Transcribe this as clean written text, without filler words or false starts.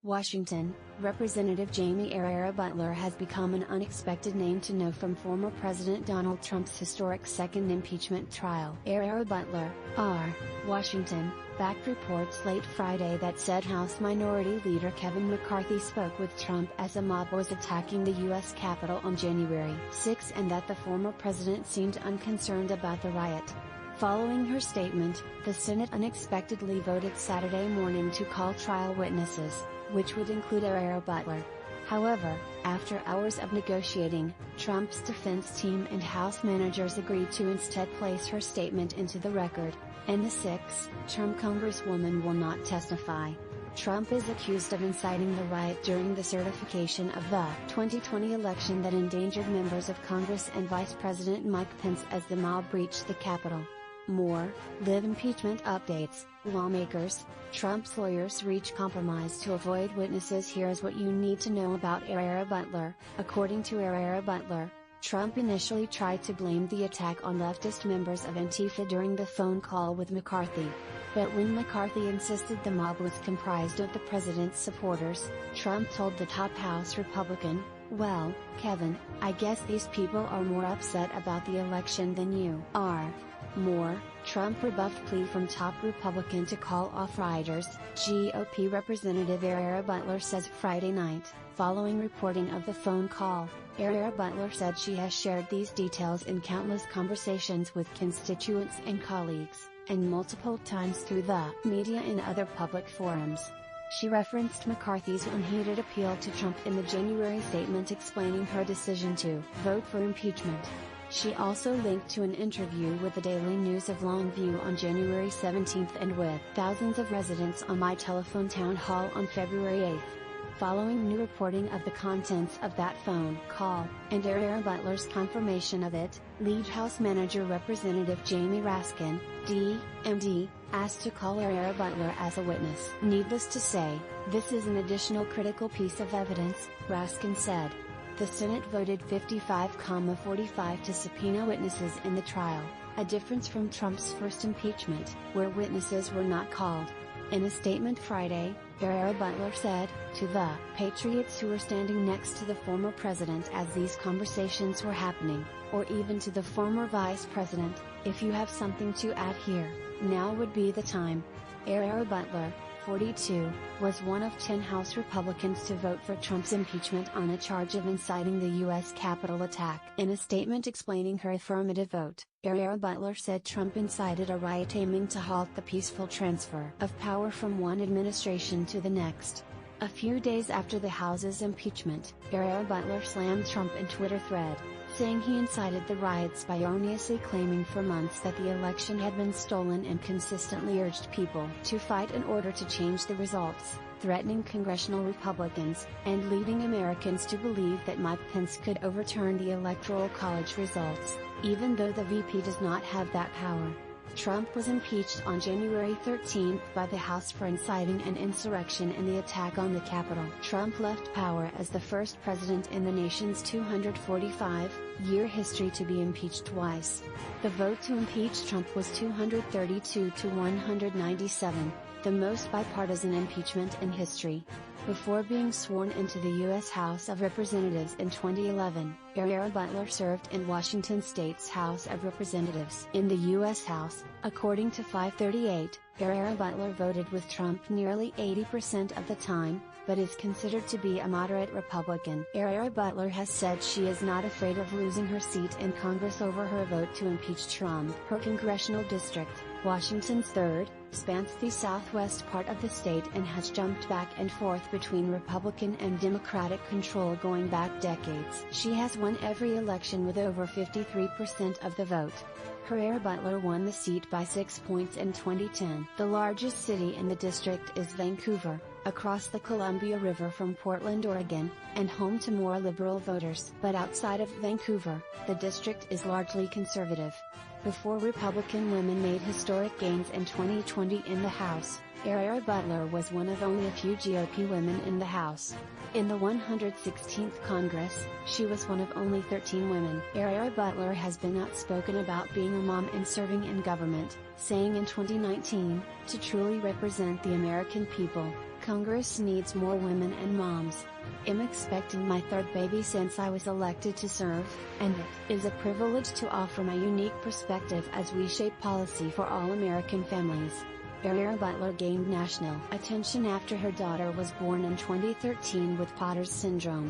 Washington, Representative Jaime Herrera Beutler has become an unexpected name to know from former President Donald Trump's historic second impeachment trial. Herrera Beutler, R., Washington, backed reports late Friday that said House Minority Leader Kevin McCarthy spoke with Trump as a mob was attacking the U.S. Capitol on January 6 and that the former president seemed unconcerned about the riot. Following her statement, the Senate unexpectedly voted Saturday morning to call trial witnesses, which would include Herrera Beutler. However, after hours of negotiating, Trump's defense team and House managers agreed to instead place her statement into the record, and the six-term Congresswoman will not testify. Trump is accused of inciting the riot during the certification of the 2020 election that endangered members of Congress and Vice President Mike Pence as the mob breached the Capitol. More, live impeachment updates. Lawmakers, Trump's lawyers reach compromise to avoid witnesses. Here's what you need to know about Herrera Beutler. According to Herrera Beutler, Trump initially tried to blame the attack on leftist members of Antifa during the phone call with McCarthy. But when McCarthy insisted the mob was comprised of the president's supporters, Trump told the top House Republican, "Well, Kevin, I guess these people are more upset about the election than you are." More, Trump rebuffed plea from top Republican to call off rioters. GOP Representative Herrera Beutler says Friday night, following reporting of the phone call, Herrera Beutler said she has shared these details in countless conversations with constituents and colleagues, and multiple times through the media and other public forums. She referenced McCarthy's unheeded appeal to Trump in the January statement explaining her decision to vote for impeachment. She also linked to an interview with the Daily News of Longview on January 17 and with thousands of residents on My Telephone town hall on February 8. Following new reporting of the contents of that phone call, and Herrera Beutler's confirmation of it, lead House Manager Representative Jamie Raskin, D.M.D., asked to call Herrera Beutler as a witness. "Needless to say, this is an additional critical piece of evidence," Raskin said. The Senate voted 55-45 to subpoena witnesses in the trial, a difference from Trump's first impeachment, where witnesses were not called. In a statement Friday, Herrera Beutler said, to the patriots who were standing next to the former president as these conversations were happening, or even to the former vice president, if you have something to add here, now would be the time. Herrera Beutler, 42, was one of 10 House Republicans to vote for Trump's impeachment on a charge of inciting the U.S. Capitol attack. In a statement explaining her affirmative vote, Herrera Beutler said Trump incited a riot aiming to halt the peaceful transfer of power from one administration to the next. A few days after the House's impeachment, Herrera Beutler slammed Trump in Twitter thread, saying he incited the riots by erroneously claiming for months that the election had been stolen and consistently urged people to fight in order to change the results, threatening congressional Republicans, and leading Americans to believe that Mike Pence could overturn the Electoral College results, even though the VP does not have that power. Trump was impeached on January 13 by the House for inciting an insurrection in the attack on the Capitol. Trump left power as the first president in the nation's 245-year history to be impeached twice. The vote to impeach Trump was 232 to 197, the most bipartisan impeachment in history. Before being sworn into the U.S. House of Representatives in 2011, Herrera Beutler served in Washington State's House of Representatives. In the U.S. House, according to 538, Herrera Beutler voted with Trump nearly 80% of the time, but is considered to be a moderate Republican. Herrera Beutler has said she is not afraid of losing her seat in Congress over her vote to impeach Trump. Her congressional district, Washington's 3rd, spans the southwest part of the state and has jumped back and forth between Republican and Democratic control going back decades. She has won every election with over 53% of the vote. Herrera Beutler won the seat by 6 points in 2010. The largest city in the district is Vancouver, across the Columbia River from Portland, Oregon, and home to more liberal voters. But outside of Vancouver, the district is largely conservative. Before Republican women made historic gains in 2020 in the House, Herrera Beutler was one of only a few GOP women in the House. In the 116th Congress, she was one of only 13 women. Herrera Beutler has been outspoken about being a mom and serving in government, saying in 2019, "To truly represent the American people, Congress needs more women and moms. I'm expecting my third baby since I was elected to serve, and it is a privilege to offer my unique perspective as we shape policy for all American families. Herrera Beutler gained national attention after her daughter was born in 2013 with Potter's syndrome.